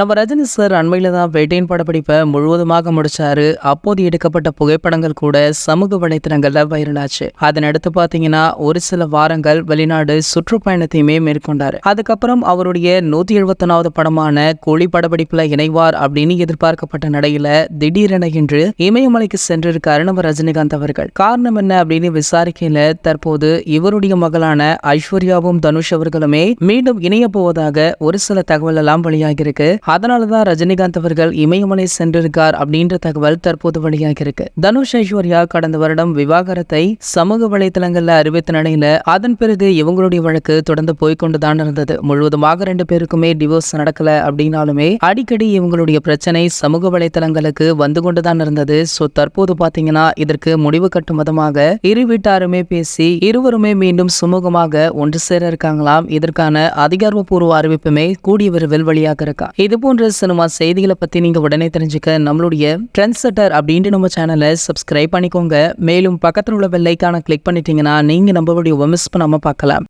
நம்ம ரஜினி சார் அண்மையில தான் வேட்டையின் படப்பிடிப்பை முழுவதுமாக முடிச்சாரு. அப்போது எடுக்கப்பட்ட புகைப்படங்கள் கூட சமூக வலைத்தளங்கள்ல வைரலாச்சு. அதனடுத்து பாத்தீங்கன்னா ஒரு சில வாரங்கள் வெளிநாடு சுற்றுப்பயணத்தையுமே மேற்கொண்டாரு. அதுக்கப்புறம் அவருடைய 171வது படமான கூலி படப்பிடிப்புல இணைவார் அப்படின்னு எதிர்பார்க்கப்பட்ட நிலையில திடீரென இன்று இமயமலைக்கு சென்றிருக்காரு நம்ம ரஜினிகாந்த் அவர்கள். காரணம் என்ன அப்படின்னு விசாரிக்கையில தற்போது இவருடைய மகளான ஐஸ்வர்யாவும் தனுஷ் அவர்களுமே மீண்டும் இணைய போவதாக ஒரு சில தகவல் எல்லாம் வெளியாகிருக்கு. அதனாலதான் ரஜினிகாந்த் அவர்கள் இமயமலை சென்றிருக்கார் அப்படின்ற தகவல் தற்போது வெளியாகிருக்கு. தனுஷ் ஐஸ்வர்யா கடந்த வருடம் விவாகரத்தை சமூக வலைதளங்கள்ல அறிவித்த நிலையில அதன் பிறகு இவங்களுடைய வழக்கு தொடர்ந்து போய்கொண்டுதான் இருந்தது. முழுவதுமாக 2 பேருக்குமே டிவோர்ஸ் நடக்கல அப்படின்னாலுமே அடிக்கடி இவங்களுடைய பிரச்சனை சமூக வலைதளங்களுக்கு வந்து கொண்டுதான் இருந்தது. சோ தற்போது பாத்தீங்கன்னா இதற்கு முடிவு கட்டும் விதமாக இரு வீட்டாருமே பேசி இருவருமே மீண்டும் சுமூகமாக ஒன்று சேர இருக்காங்களாம். இதற்கான அதிகாரப்பூர்வ அறிவிப்புமே கூடிய விரைவில் வெளியாக இருக்கா. இது போன்ற சினிமா செய்திகளை பத்தி நீங்க உடனே தெரிஞ்சுக்க நம்மளுடைய ட்ரெண்ட் செட்டர் அப்படின்ட்டு நம்ம சேனலை சப்ஸ்கிரைப் பண்ணிக்கோங்க. மேலும் பக்கத்தில் உள்ள பெல் ஐகானை கிளிக் பண்ணிட்டீங்கன்னா நீங்க நம்மளுடைய மிஸ் பண்ணாம பார்க்கலாம்.